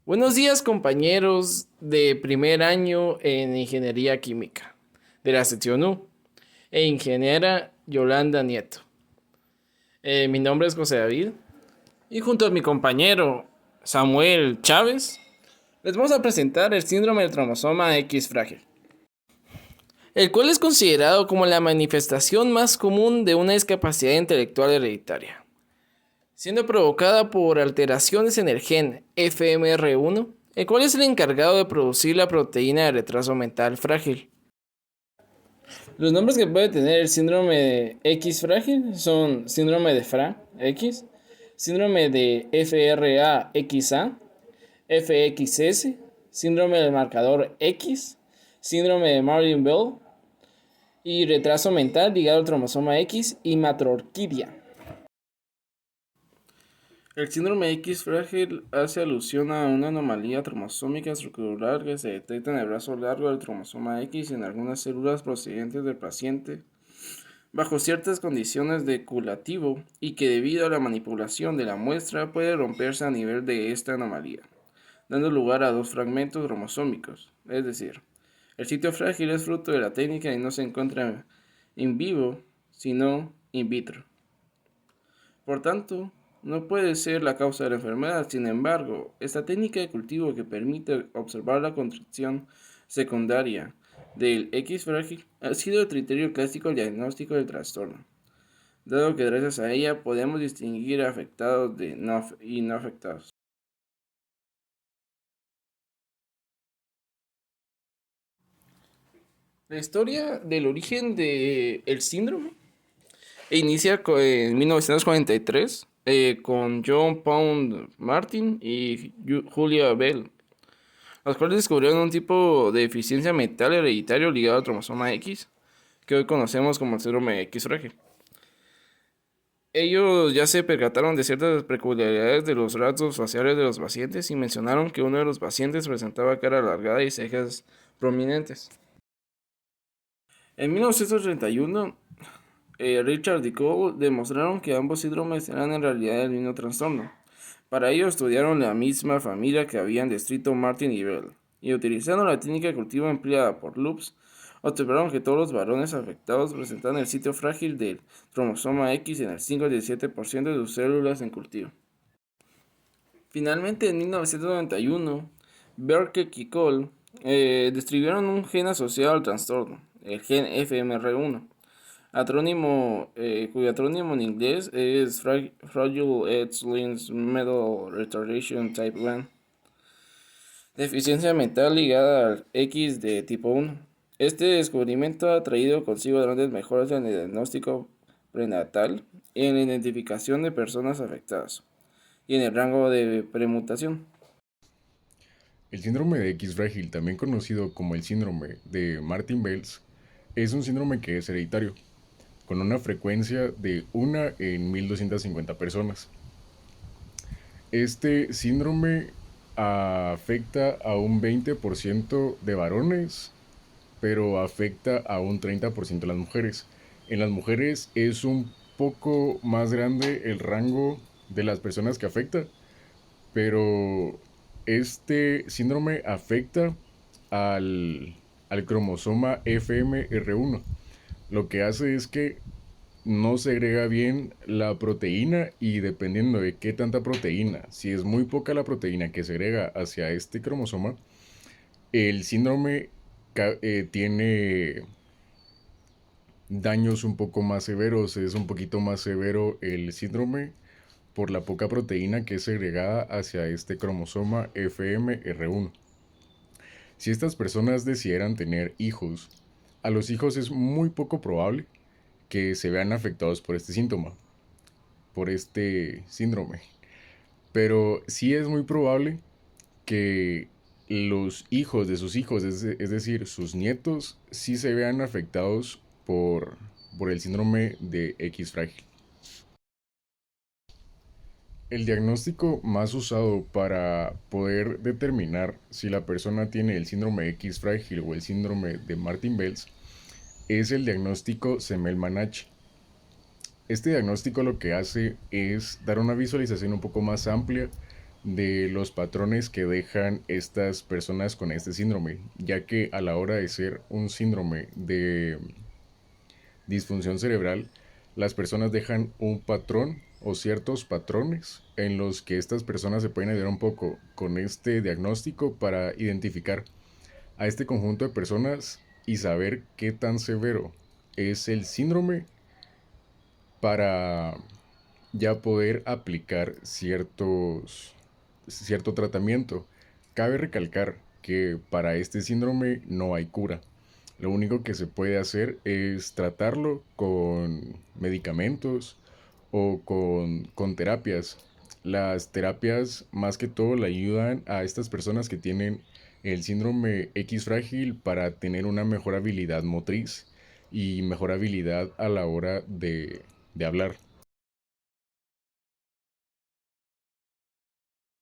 Buenos días, compañeros de primer año en Ingeniería Química de la sección U e ingeniera Yolanda Nieto. Mi nombre es José David y junto a mi compañero Samuel Chávez les vamos a presentar el síndrome del cromosoma X frágil, el cual es considerado como la manifestación más común de una discapacidad intelectual hereditaria, siendo provocada por alteraciones en el gen FMR1, el cual es el encargado de producir la proteína de retraso mental frágil. Los nombres que puede tener el síndrome de X frágil son síndrome de Fra X, síndrome de FRA-XA, FXS, síndrome del marcador X, síndrome de Marden-Bell y retraso mental ligado al cromosoma X y matrorquidia. El síndrome X frágil hace alusión a una anomalía cromosómica estructural que se detecta en el brazo largo del cromosoma X y en algunas células procedentes del paciente bajo ciertas condiciones de curativo y que debido a la manipulación de la muestra puede romperse a nivel de esta anomalía, dando lugar a dos fragmentos cromosómicos. Es decir, el sitio frágil es fruto de la técnica y no se encuentra in vivo, sino in vitro. Por tanto, no puede ser la causa de la enfermedad. Sin embargo, esta técnica de cultivo que permite observar la contracción secundaria del X frágil ha sido el criterio clásico del diagnóstico del trastorno, dado que gracias a ella podemos distinguir afectados de y no afectados. La historia del origen del síndrome inicia en 1943 con John Pound Martin y Julia Bell, los cuales descubrieron un tipo de deficiencia mental hereditario ligado al cromosoma X, que hoy conocemos como el síndrome X frágil. Ellos ya se percataron de ciertas peculiaridades de los rasgos faciales de los pacientes y mencionaron que uno de los pacientes presentaba cara alargada y cejas prominentes. En 1931, Richard y Cole demostraron que ambos síndromes eran en realidad el mismo trastorno. Para ello estudiaron la misma familia que habían descrito Martin y Bell, y utilizando la técnica de cultivo empleada por Loops, observaron que todos los varones afectados presentaban el sitio frágil del cromosoma X en el 5 al 17% de sus células en cultivo. Finalmente, en 1991, Berke y Cole describieron un gen asociado al trastorno, el gen FMR1, cuyo acrónimo en inglés es Fragile X-linked Mental Retardation Type 1, deficiencia mental ligada al X de tipo 1. Este descubrimiento ha traído consigo grandes mejoras en el diagnóstico prenatal y en la identificación de personas afectadas, y en el rango de premutación. El síndrome de X frágil, también conocido como el síndrome de Martin-Wells, es un síndrome que es hereditario, con una frecuencia de 1 en 1250 personas. Este síndrome afecta a un 20% de varones, pero afecta a un 30% de las mujeres. En las mujeres es un poco más grande el rango de las personas que afecta, pero este síndrome afecta al cromosoma FMR1. Lo que hace es que no segrega bien la proteína y dependiendo de qué tanta proteína, si es muy poca la proteína que segrega hacia este cromosoma, el síndrome tiene daños un poco más severos, es un poquito más severo el síndrome por la poca proteína que es segregada hacia este cromosoma FMR1. Si estas personas decidieran tener hijos, a los hijos es muy poco probable que se vean afectados por este síntoma, por este síndrome. Pero sí es muy probable que los hijos de sus hijos, es decir, sus nietos, sí se vean afectados por el síndrome de X frágil. El diagnóstico más usado para poder determinar si la persona tiene el síndrome X frágil o el síndrome de Martin-Wells es el diagnóstico Semel-Manache. Este diagnóstico lo que hace es dar una visualización un poco más amplia de los patrones que dejan estas personas con este síndrome, ya que a la hora de ser un síndrome de disfunción cerebral, las personas dejan un patrón o ciertos patrones en los que estas personas se pueden ayudar un poco con este diagnóstico para identificar a este conjunto de personas y saber qué tan severo es el síndrome para ya poder aplicar cierto tratamiento. Cabe recalcar que para este síndrome no hay cura. Lo único que se puede hacer es tratarlo con medicamentos o con terapias. Las terapias más que todo le ayudan a estas personas que tienen el síndrome X frágil para tener una mejor habilidad motriz y mejor habilidad a la hora de hablar.